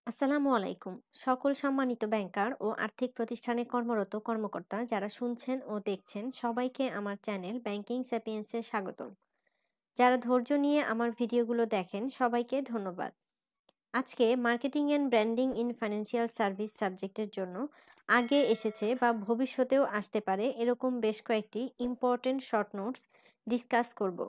আসসালামু আলাইকুম। সকল সম্মানিত ব্যাংকার ও আর্থিক প্রতিষ্ঠানে কর্মরত কর্মকর্তা যারা শুনছেন ও দেখছেন সবাইকে আমার চ্যানেল ব্যাংকিং স্যাপিয়েন্সে স্বাগতম। যারা ধৈর্য নিয়ে আমার ভিডিওগুলো দেখেন সবাইকে ধন্যবাদ। আজকে marketing and branding in financial service সাবজেক্টের জন্য আগে এসেছে বা ভবিষ্যতেও আসতে পারে এরকম বেশ কয়েকটি ইম্পর্টেন্ট শর্ট নোটস ডিসকাস করব।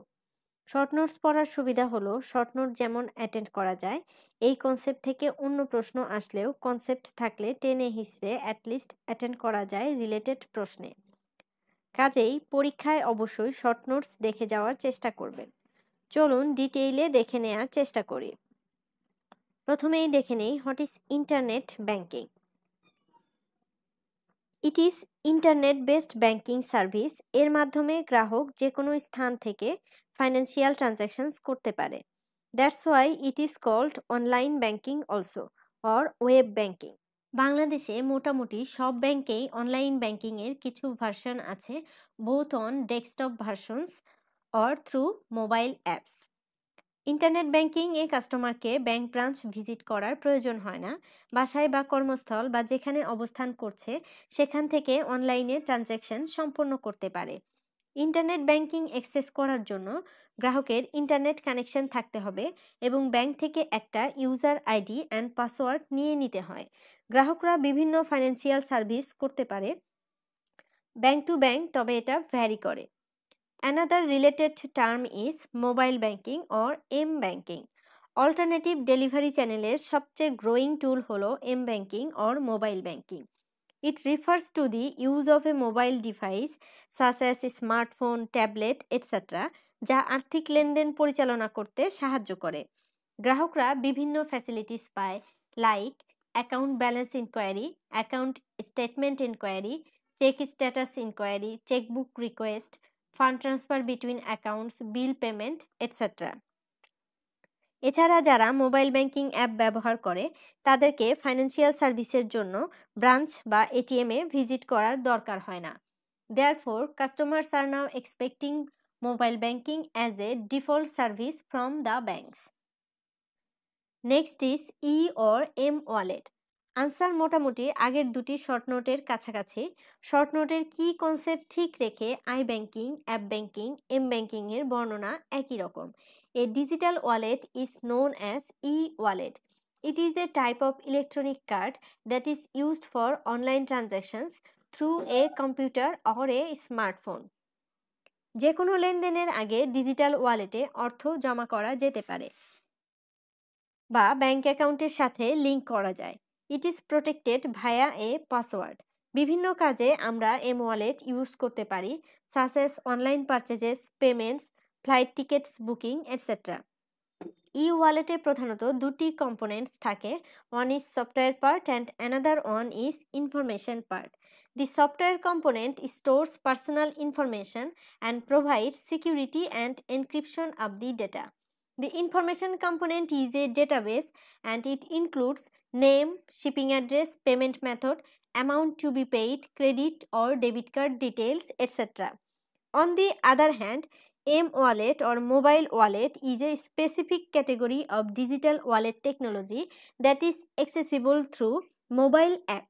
শর্ট নোটস পড়ার সুবিধা হলো শর্ট নোট যেমন অ্যাটেন্ড করা যায়, এই কনসেপ্ট থেকে অন্য প্রশ্ন আসলেও কনসেপ্ট থাকলে টেনে হিসড়ে অ্যাটলিস্ট অ্যাটেন্ড করা যায় রিলেটেড প্রশ্নে। কাজেই পরীক্ষায় অবশ্যই শর্ট নোটস দেখে যাওয়ার চেষ্টা করবেন। চলুন ডিটেইলে দেখে নেওয়ার চেষ্টা করি। প্রথমেই দেখে নেই what is internet banking. It is internet based banking service. এর মাধ্যমে গ্রাহক যে কোনো স্থান থেকে ফাইন্যান্সিয়াল ট্রানজ্যাকশনস করতে পারে। That's why it is called online banking also or web banking. বাংলাদেশে মোটামুটি সব ব্যাংকেই অনলাইন ব্যাংকিং এর কিছু ভার্সন আছে, both on desktop versions or through mobile apps. Internet banking এ কাস্টমারকে ব্যাংক ব্রাঞ্চ ভিজিট করার প্রয়োজন হয় না। বাসায় বা কর্মস্থল বা যেখানে অবস্থান করছে সেখান থেকে অনলাইনে ট্রানজ্যাকশন সম্পন্ন করতে পারে। ইন্টারনেট ব্যাংকিং অ্যাক্সেস করার জন্য গ্রাহকের ইন্টারনেট কানেকশন থাকতে হবে এবং ব্যাংক থেকে একটা ইউজার আইডি অ্যান্ড পাসওয়ার্ড নিয়ে নিতে হয়। গ্রাহকরা বিভিন্ন ফাইন্যান্সিয়াল সার্ভিস করতে পারে ব্যাংক টু ব্যাংক, তবে এটা ভ্যারি করে। Another related term is mobile banking or M-banking. Alternative delivery চ্যানেলের সবচেয়ে গ্রোয়িং টুল হলো M-banking or mobile banking. It refers to the use of a mobile device such as a smartphone, tablet, etc. যা আর্থিক লেনদেন পরিচালনা করতে সাহায্য করে। গ্রাহকরা বিভিন্ন ফ্যাসিলিটিস পায়, like account balance inquiry, account statement inquiry, cheque status inquiry, chequebook request, fund transfer between accounts, bill payment etcetera. এছাড়া যারা মোবাইল ব্যাংকিং অ্যাপ ব্যবহার করে তাদেরকে ফাইন্যান্সিয়াল সার্ভিসের জন্য ব্রাঞ্চ বা এটিএম এ ভিজিট করার দরকার হয় না। Therefore customers are now expecting mobile banking as a default service from the banks. Next is E or M wallet. Answer মোটামুটি আগের দুটি শর্ট নোটের কাছাকাছি। শর্ট নোটের কি কনসেপ্ট ঠিক রেখে I banking, app banking, M banking এর বর্ণনা একই রকম। A digital wallet is known as E wallet. It is a type of electronic card that is used for online transactions through a computer or a smartphone. যে কোনো লেনদেনের আগে digital ওয়ালেটে অর্থ জমা করা যেতে পারে বা ব্যাংক অ্যাকাউন্টের সাথে লিংক করা যায়। It is protected via a password. বিভিন্ন কাজে আমরা এম ওয়ালেট ইউজ করতে পারি, such as online purchases, payments, flight tickets booking etcetera. E ওয়ালেটে প্রধানত দুটি কম্পোনেন্টস থাকে, one is software part and another one is information part. The software component stores personal information and provides security and encryption of the data. The information component is a database and it includes name, shipping address, payment method, amount to be paid, credit or debit card details, etc. On the other hand, M-wallet or mobile wallet is a specific category of digital wallet technology that is accessible through mobile app.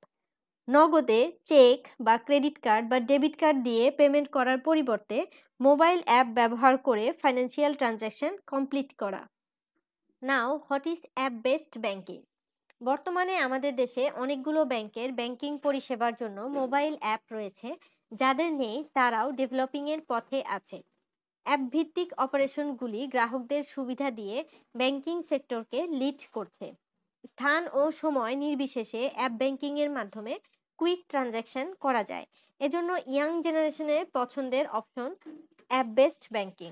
নগদে check বা credit card বা debit card দিয়ে payment করার পরিবর্তে mobile app ব্যবহার করে financial transaction complete করা। Now what is app based banking. বর্তমানে আমাদের দেশে অনেকগুলো ব্যাংকের ব্যাংকিং পরিষেবার জন্য মোবাইল অ্যাপ রয়েছে, যাদের নেই তারাও ডেভেলপিংয়ের পথে আছে। অ্যাপ ভিত্তিক অপারেশনগুলি গ্রাহকদের সুবিধা দিয়ে ব্যাংকিং সেক্টরকে লিড করছে। স্থান ও সময় নির্বিশেষে অ্যাপ ব্যাংকিংয়ের মাধ্যমে কুইক ট্রানজ্যাকশন করা যায়। এজন্য ইয়াং জেনারেশনের পছন্দের option app based banking.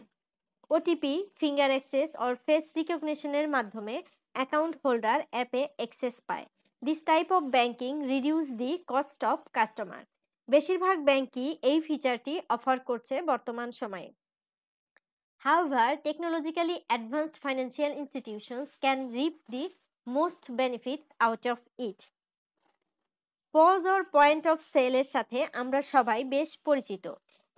OTP, finger access or face রিকগনিশনের মাধ্যমে অ্যাকাউন্ট হোল্ডার অ্যাপে অ্যাক্সেস পায়। This type of banking reduce the cost of customer. বেশিরভাগ ব্যাংকই এই ফিচারটি অফার করছে বর্তমান সময়ে। However, technologically advanced financial institutions can reap the most benefits out of it. POS or point of সেলের সাথে আমরা সবাই বেশ পরিচিত।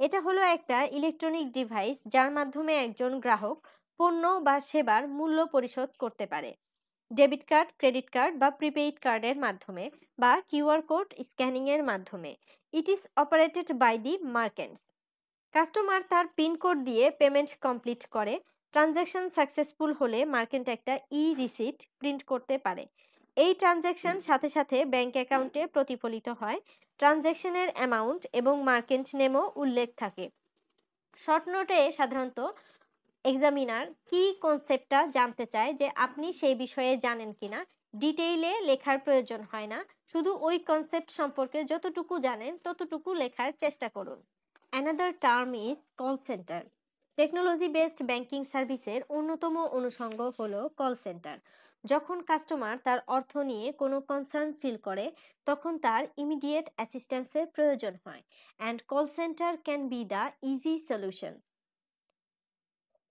এটা হলো একটা ইলেকট্রনিক ডিভাইস যার মাধ্যমে একজন গ্রাহক পণ্য বা সেবার মূল্য পরিশোধ করতে পারে। ডেবিট কার্ড, ক্রেডিট কার্ড বা প্রিপেইড কার্ডের মাধ্যমে বা কিউআর কোড স্ক্যানিং এর মাধ্যমে। It is operated by the merchants. Customer তার পিন কোড দিয়ে পেমেন্ট কমপ্লিট করে। ট্রানজ্যাকশন সাকসেসফুল হলে মার্কেন্ট একটা রিসিট প্রিন্ট করতে পারে। এই ট্রানজ্যাকশন সাথে সাথে ব্যাংক অ্যাকাউন্টে প্রতিফলিত হয়। ট্রানজ্যাকশনের অ্যামাউন্ট এবং মার্কেন্ট নেমও উল্লেখ থাকে। শর্ট নোটে সাধারণত এক্সামিনার কি কনসেপ্টটা জানতে চায় যে আপনি সেই বিষয়ে জানেন কিনা। ডিটেইলে লেখার প্রয়োজন হয় না, শুধু ওই কনসেপ্ট সম্পর্কে যতটুকু জানেন ততটুকু লেখার চেষ্টা করুন। Another term is call centre. Technology based banking সার্ভিসের অন্যতম অনুষঙ্গ হলো কল সেন্টার। যখন কাস্টমার তার অর্থ নিয়ে কোনো কনসার্ন ফিল করে তখন তার ইমিডিয়েট অ্যাসিস্ট্যান্সের প্রয়োজন হয়, and call centre can be the easy solution.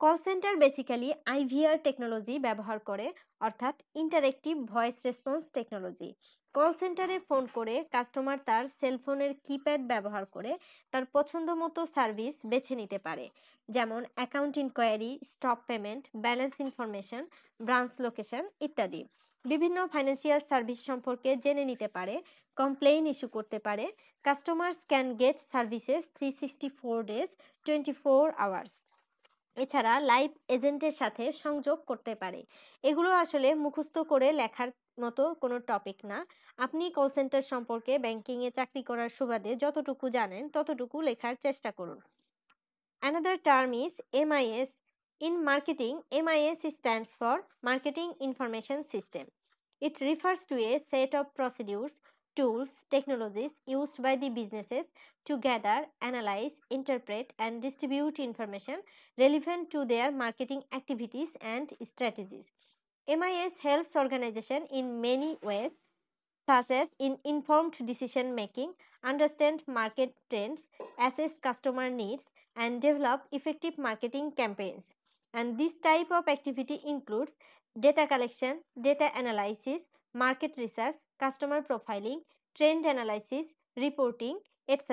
Call centre basically IVR technology ব্যবহার করে, অর্থাৎ interactive voice response technology. Call সেন্টারে ফোন করে কাস্টমার তার সেলফোনের কিপ্যাড ব্যবহার করে তার পছন্দ মতো সার্ভিস বেছে নিতে পারে, যেমন account inquiry, stop payment, balance information, branch location ইত্যাদি। বিভিন্ন ফাইন্যান্সিয়াল সার্ভিস সম্পর্কে জেনে নিতে পারে, কমপ্লেইন ইস্যু করতে পারে। Customers can get services 364 days 24 hours. এছাড়া লাইভ এজেন্টের সাথে সংযোগ করতে পারে। এগুলো আসলে মুখস্থ করে লেখার মতো কোনো টপিক না। আপনি কল সেন্টার সম্পর্কে ব্যাংকিংয়ে চাকরি করার সুবাদে যতটুকু জানেন ততটুকু লেখার চেষ্টা করুন। Another term is MIS. In marketing, MIS stands for Marketing Information System. It refers to a set of procedures, tools, technologies used by the businesses to gather, analyze, interpret, and distribute information relevant to their marketing activities and strategies. MIS helps organization in many ways, such as in informed decision making, understand market trends, assess customer needs, and develop effective marketing campaigns. And this type of activity includes data collection, data analysis, market research, customer profiling, trend analysis, reporting, etc.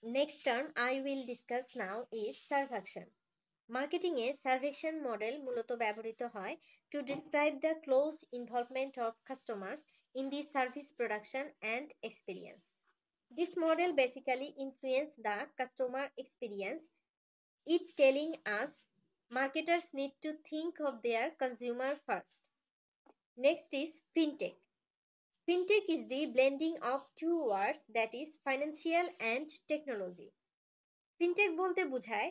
Next term I will discuss now is survection. মার্কেটিংয়ে servuction model মূলত ব্যবহৃত হয় to describe the close involvement of customers in the service production and experience. This model basically influence the customer experience, it telling us marketers need to think of their consumer first. Next is fintech. Fintech is the blending of two words, that is financial and technology. Fintech বলতে বোঝায়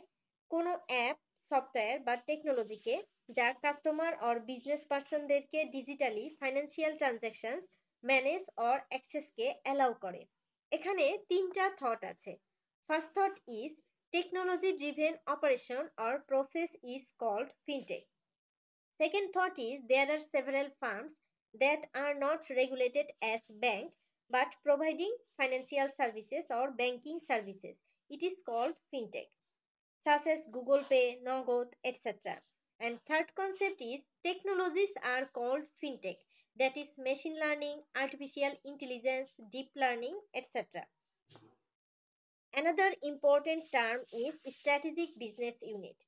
কোনো app, software বা টেকনোলজিকে যা customer or business পার্সনদেরকে digitally financial transactions manage or অ্যাক্সেসকে allow করে। এখানে তিনটা থট আছে। First thought is technology driven operation or process is called fintech. Second thought is there are several firms that are not regulated as bank but providing financial services or banking services. It is called fintech, such as Google Pay, Nogod, etc. And third concept is technologies are called fintech, that is machine learning, artificial intelligence, deep learning, etc. Another important term is strategic business unit.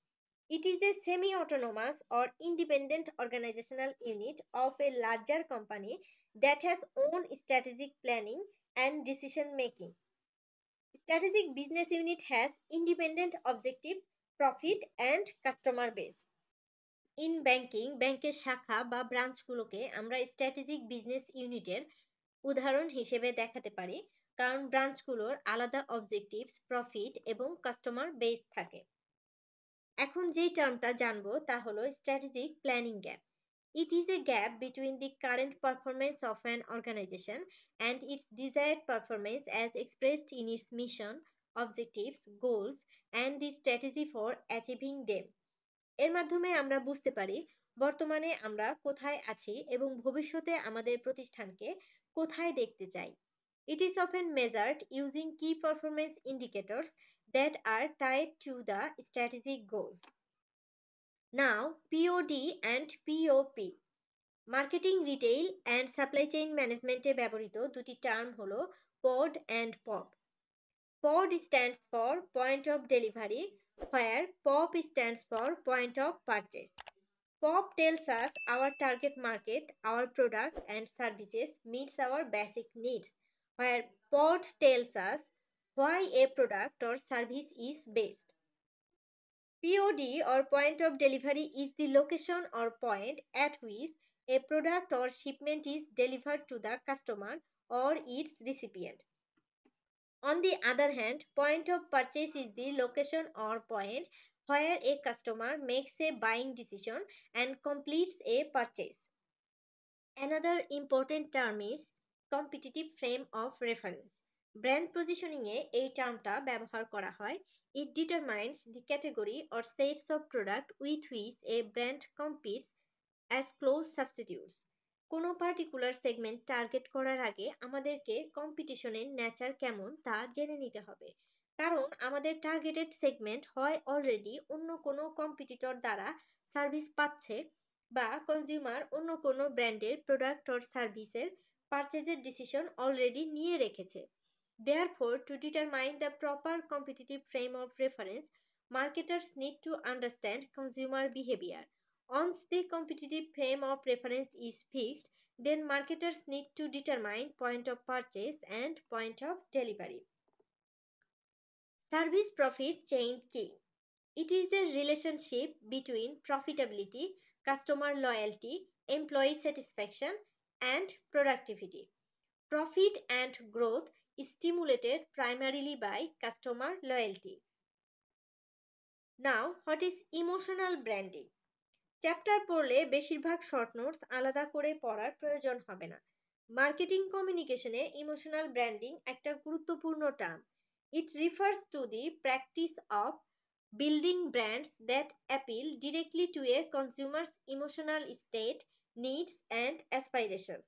It is a semi-autonomous or independent organizational unit of a larger company that has own strategic planning and decision making. Strategic business unit has independent objectives, profit and customer base. In banking, ব্যাংকের শাখা বা ব্রাঞ্চগুলোকে আমরা strategic business ইউনিটের উদাহরণ হিসেবে দেখাতে পারি, কারণ ব্রাঞ্চগুলোর আলাদা অবজেক্টিভস, প্রফিট এবং কাস্টমার বেস থাকে। এখন যেই টার্মটা জানবো তা হলো strategic planning gap. It is a gap between the current performance of an organization and its desired performance as expressed in its mission, objectives, goals, and the strategy for achieving them. এর মাধ্যমে আমরা বুঝতে পারি বর্তমানে আমরা কোথায় আছি এবং ভবিষ্যতে আমাদের প্রতিষ্ঠানকে কোথায় দেখতে চাই। It is often measured using key performance indicators that are tied to the strategic goals. Now, POD and POP. Marketing, retail and supply chain ম্যানেজমেন্টে ব্যবহৃত দুটি টার্ম হলো POD and POP. POD stands for Point of Delivery, where POP stands for Point of Purchase. POP tells us our target market, our product and services meets our basic needs, where POD tells us why a product or service is best. POD or point of delivery is the location or point at which a product or shipment is delivered to the customer or its recipient. On the other hand, point of purchase is the location or point where a customer makes a buying decision and completes a purchase. Another important term is competitive frame of reference. Brand পজিশনিংয়ে এই টার্মটা ব্যবহার করা হয়। It determines the category or sets of product with which a brand competes as close substitutes. কোনো particular segment target করার আগে আমাদেরকে কম্পিটিশনের নেচার কেমন তা জেনে নিতে হবে, কারণ আমাদের টার্গেটেড সেগমেন্ট হয় অলরেডি অন্য কোনো কম্পিটিটর দ্বারা সার্ভিস পাচ্ছে বা কনজিউমার অন্য কোনো ব্র্যান্ডের প্রোডাক্ট অর সার্ভিসের পারচেজের ডিসিশন অলরেডি নিয়ে রেখেছে। Therefore, to determine the proper competitive frame of reference, marketers need to understand consumer behavior. Once the competitive frame of reference is fixed, then marketers need to determine point of purchase and point of delivery. Service profit chain key. It is a relationship between profitability, customer loyalty, employee satisfaction, and productivity. Profit and growth is stimulated primarily by customer loyalty. Now, what is emotional branding? Chapter পড়লে বেশিরভাগ short notes আলাদা করে পড়ার প্রয়োজন হবে না। Marketing কমিউনিকেশনে emotional branding একটা গুরুত্বপূর্ণ term. It refers to the practice of building brands that appeal directly to a consumer's emotional state, needs, and aspirations.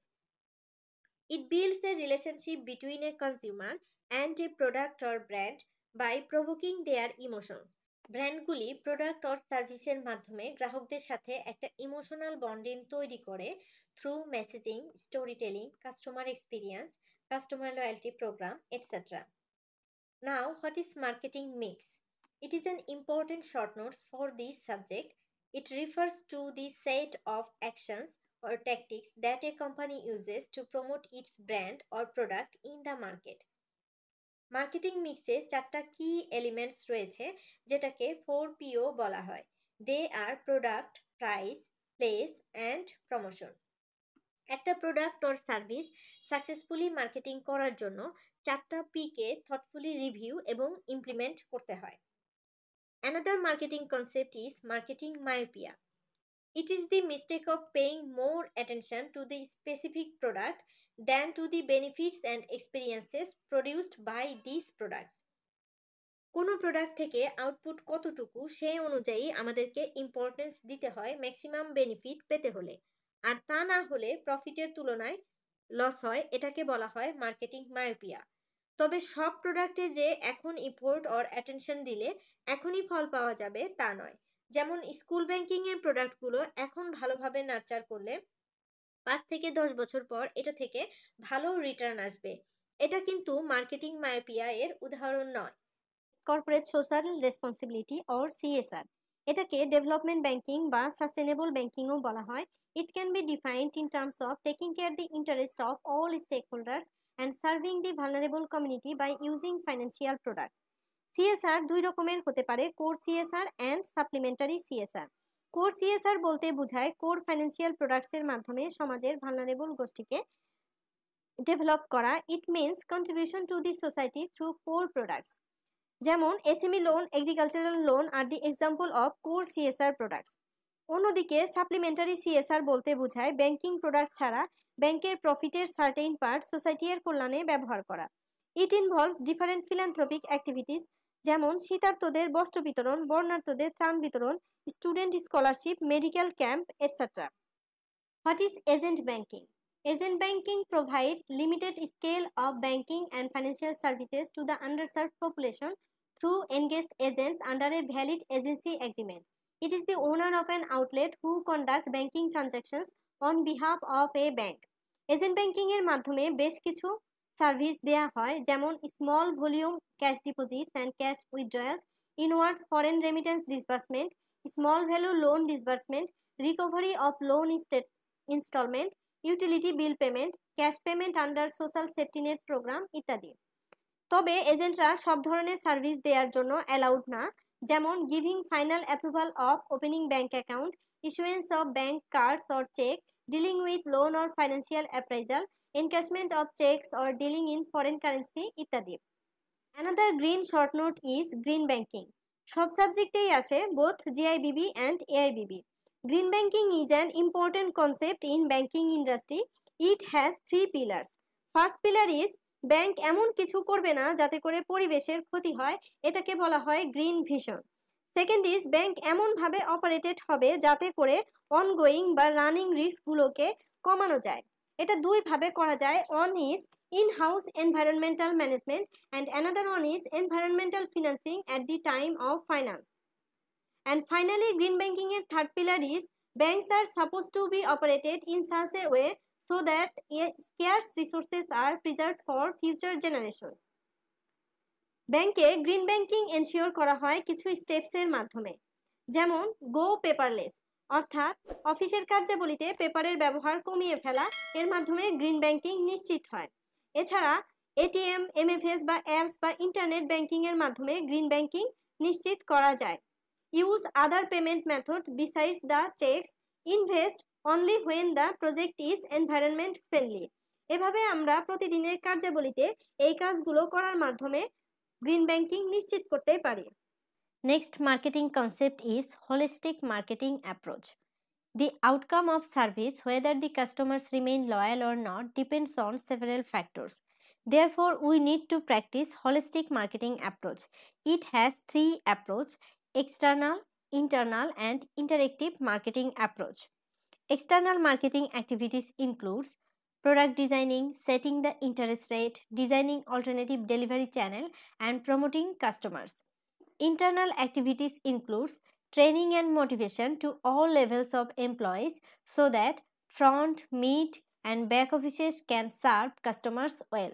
It builds a relationship between a consumer and a product or brand by provoking their emotions. ব্র্যান্ডগুলি product or সার্ভিসের মাধ্যমে গ্রাহকদের সাথে একটা emotional bonding তৈরি করে through messaging, story telling, customer experience, customer loyalty program, etcetera. Now, what is marketing mix? It is an important short notes for this subject. It refers to the set of actions or tactics that a company uses to promote its brand or product in the market. Marketing মিক্সে চারটা key elements রয়েছে যেটাকে 4PO বলা হয়। They are product, price, place and promotion. একটা product or service successfully marketing করার জন্য চারটা পিকে থটফুলি রিভিউ এবং ইমপ্লিমেন্ট করতে হয়। Another marketing concept is marketing myopia. It is the mistake of paying more attention to the specific product than to the benefits and experiences produced by these products. কোনো product থেকে output কতটুকু সেই অনুযায়ী আমাদেরকে importance দিতে হয় maximum benefit পেতে হলে, আর তা না হলে প্রফিটের তুলনায় লস হয়। এটাকে বলা হয় মার্কেটিং মায়োপিয়া। তবে সব প্রোডাক্টে যে এখন ইফোর্ট অর অ্যাটেনশন দিলে এখনই ফল পাওয়া যাবে তা নয়। যেমন স্কুল ব্যাংকিং এর প্রোডাক্টগুলো এখন ভালোভাবে নার্চার করলে 5 থেকে 10 বছর পর এটা থেকে ভালো রিটার্ন আসবে। এটা কিন্তু মার্কেটিং মায়োপিয়া এর উদাহরণ নয়। Corporate social responsibility or CSR, এটাকে ডেভেলপমেন্ট ব্যাংকিং বা সাস্টেনেবল ব্যাংকিংও বলা হয়। It can be defined in terms of taking care the interest of all stakeholders and serving the vulnerable community by using financial product. CSR দুই রকমের হতে পারে, core CSR and supplementary CSR। Core CSR বলতে বোঝায় core financial প্রোডাক্টসের মাধ্যমে সমাজের vulnerable গোষ্ঠীকে ডেভেলপ করা। It means contribution to the society through core products. যেমন SME loan, agricultural loan are the example of core CSR products. অন্যদিকে supplementary CSR বলতে বোঝায় ব্যাংকিং প্রোডাক্ট ছাড়া ব্যাংকের প্রফিটের সার্টেইন পার্ট সোসাইটির কল্যাণে ব্যবহার করা। ইট ইনভলভস ডিফারেন্ট ফিলান্থ্রপিক অ্যাক্টিভিটিস, যেমন শীতার্তদের বস্ত্র বিতরণ, বর্ণার্তদের ত্রাণ বিতরণ, student scholarship, medical camp, etcetera. What is agent banking? Agent banking provides limited scale of banking and financial services to the underserved population through engaged agents under a valid agency agreement. It is the owner of an outlet who conduct banking transactions on behalf of a bank. Agent banking এর মাধ্যমে বেশ কিছু service দেয়া হয়, যেমন small volume cash deposits and cash withdrawals, inward foreign remittance disbursement, small value loan disbursement, recovery of loan installment, utility bill payment, cash payment under social safety net program ইত্যাদি। তবে এজেন্টরা সব ধরনের সার্ভিস দেওয়ার জন্য allowed না, যেমন giving final approval of opening bank account, issuance of bank cards or cheque, dealing with loan or financial appraisal, encashment of cheques or dealing in foreign currency ইত্যাদি। Another green short note is green banking. সব সাবজেক্টেই আসে, both GIBB and AIBB. Green banking is an important concept in banking industry. It has 3 pillars. First pillar is bank এমন কিছু করবে না যাতে করে পরিবেশের ক্ষতি হয়, এটাকে বলা হয় green vision. Second is bank এমনভাবে অপারেটেড হবে যাতে করে অনগোয়িং বা রানিং রিস্কগুলোকে কমানো যায়। এটা দুইভাবে করা যায়। One is in-house environmental management and another one is environmental financing at the time of finance. And finally, green banking er third pillar is banks are supposed to be operated in such a way so that scarce resources are preserved for future generations. ব্যাংকে green banking ensure করা হয় কিছু স্টেপসের মাধ্যমে, যেমন গো paperless, অর্থাৎ অফিসের কার্যাবলীতে পেপারের ব্যবহার কমিয়ে ফেলা, এর মাধ্যমে গ্রিন ব্যাংকিং নিশ্চিত হয়। এছাড়া এটিএম, এমএফএস বা অ্যাপস বা ইন্টারনেট ব্যাংকিং এর মাধ্যমে গ্রিন ব্যাংকিং নিশ্চিত করা যায়। Use other payment method besides the checks, invest only when the project is environment friendly. এভাবে আমরা প্রতিদিনের কার্যাবলীতে এই কাজগুলো করার মাধ্যমে গ্রিন ব্যাংকিং নিশ্চিত করতে পারি। Next marketing concept is holistic marketing approach. The outcome of service, whether the customers remain loyal or not, depends on several factors. Therefore, we need to practice holistic marketing approach. It has 3 approach: external, internal, and interactive marketing approach. External marketing activities includes product designing, setting the interest rate, designing alternative delivery channel, and promoting customers. Internal activities includes training and motivation to all levels of employees so that front, mid, and back offices can serve customers well.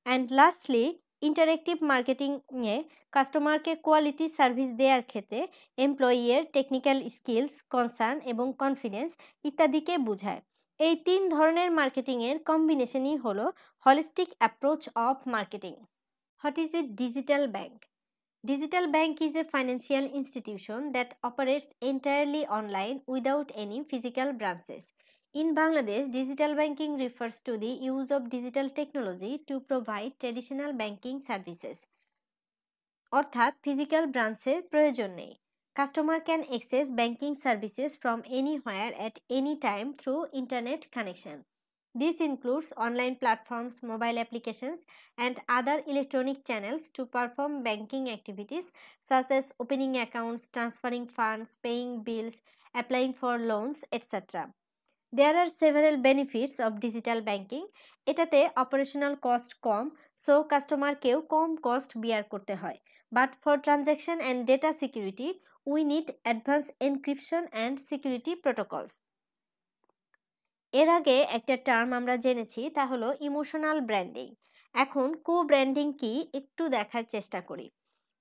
And lastly, interactive marketing এ কাস্টমারকে quality service দেওয়ার ক্ষেত্রে এমপ্লয়ির technical skills, concern এবং confidence ইত্যাদিকে বোঝায়। এই 3 ধরনের মার্কেটিংয়ের কম্বিনেশনই হলো holistic approach of marketing. What is a digital bank? Digital bank is a financial institution that operates entirely online without any physical branches. In Bangladesh, digital banking refers to the use of digital technology to provide traditional banking services. অর্থাৎ physical ব্রাঞ্চের প্রয়োজন নেই। Customer can access banking services from anywhere at any time through internet connection. This includes online platforms, mobile applications, and other electronic channels to perform banking activities such as opening accounts, transferring funds, paying bills, applying for loans, etc. There are several benefits of digital banking. এটাতে operational cost কম, so কাস্টমারকেও কম cost বিয়ার করতে হয়। But for transaction and data security we need advance encryption and security protocols. এর আগে একটা term আমরা জেনেছি, তা হলো ইমোশনাল ব্র্যান্ডিং। এখন কো ব্র্যান্ডিং কি একটু দেখার চেষ্টা করি।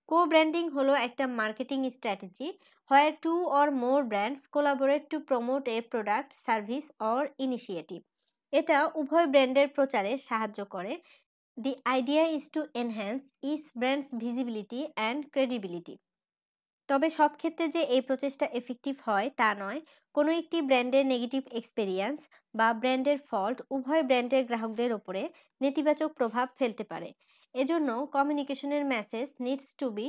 কো ব্র্যান্ডিং হলো একটা marketing strategy where 2 or more brands collaborate to promote a product, service or initiative. এটা উভয় ব্র্যান্ডের প্রচারে সাহায্য করে। The idea is to enhance each brand's visibility and credibility. তবে সব ক্ষেত্রে যে এই প্রচেষ্টা এফেক্টিভ হয় তা নয়। কোনো একটি ব্র্যান্ডের নেগেটিভ এক্সপেরিয়েন্স বা ব্র্যান্ডের ফল্ট উভয় ব্র্যান্ডের গ্রাহকদের ওপরে নেতিবাচক প্রভাব ফেলতে পারে। এজন্য কমিউনিকেশনের message needs to be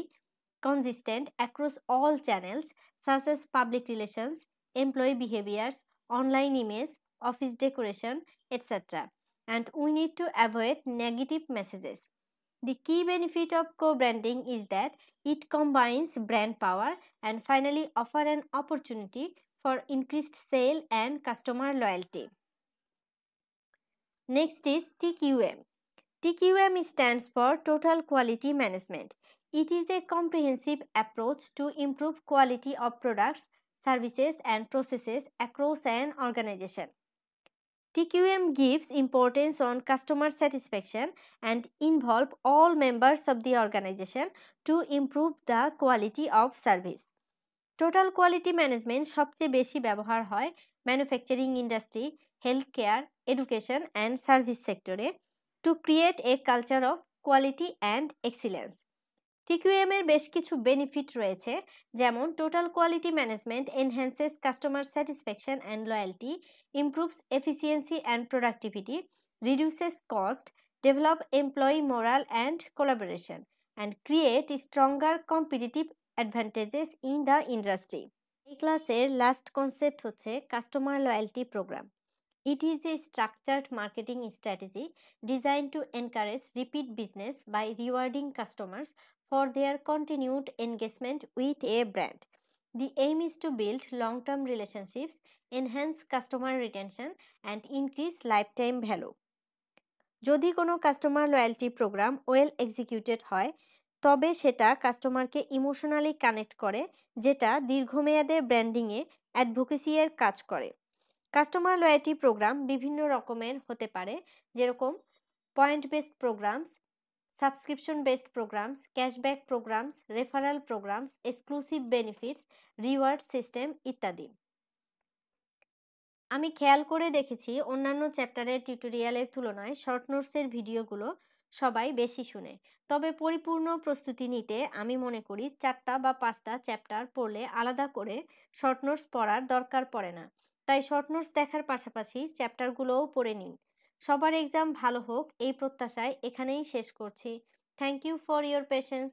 consistent across all channels such as public relations, employee behaviors, online image, office decoration, etc. And we need to avoid negative messages. The key benefit of co-branding is that it combines brand power and finally offer an opportunity for increased sale and customer loyalty. Next is TQM. TQM stands for Total Quality Management. It is a comprehensive approach to improve quality of products, services and processes across an organization. TQM gives importance on customer satisfaction and involve all members of the organization to improve the quality of service. Total quality management সবচেয়ে বেশি ব্যবহার হয় manufacturing industry, health care, education and service সেক্টরে to create a culture of quality and excellence. TQM এর বেশ কিছু benefit রয়েছে, যেমন total quality management enhances customer satisfaction and loyalty, improves efficiency and productivity, reduces cost, develop employee morale and collaboration, and create stronger competitive advantages in the industry. এই ক্লাসের last concept হচ্ছে customer loyalty program. It is a structured marketing strategy designed to encourage repeat business by rewarding customers for their continued engagement with a brand. The aim is to build long-term relationships, enhance customer retention, and increase lifetime value. যদি কোনো customer loyalty programme well executed হয়, তবে সেটা কাস্টমারকে emotionally connect করে, যেটা দীর্ঘমেয়াদে ব্র্যান্ডিংয়ে advocacy এর কাজ করে। কাস্টমার লয়্যালটি প্রোগ্রাম বিভিন্ন রকমের হতে পারে, যেরকম point based programs, subscription based programs, cashback programs, referral programs, exclusive benefits, reward system ইত্যাদি। আমি খেয়াল করে দেখেছি অন্যান্য চ্যাপ্টারের টিউটোরিয়ালের তুলনায় শর্ট নোটসের ভিডিওগুলো সবাই বেশি শুনে। তবে পরিপূর্ণ প্রস্তুতি নিতে আমি মনে করি 4টা বা 5টা চ্যাপ্টার পড়লে আলাদা করে শর্ট নোটস পড়ার দরকার পড়ে না। তাই শর্ট নোটস দেখার পাশাপাশি চ্যাপ্টারগুলোও পড়ে নিন। সবার এক্সাম ভালো হোক এই প্রত্যাশায় এখানেই শেষ করছি। Thank you for your patience.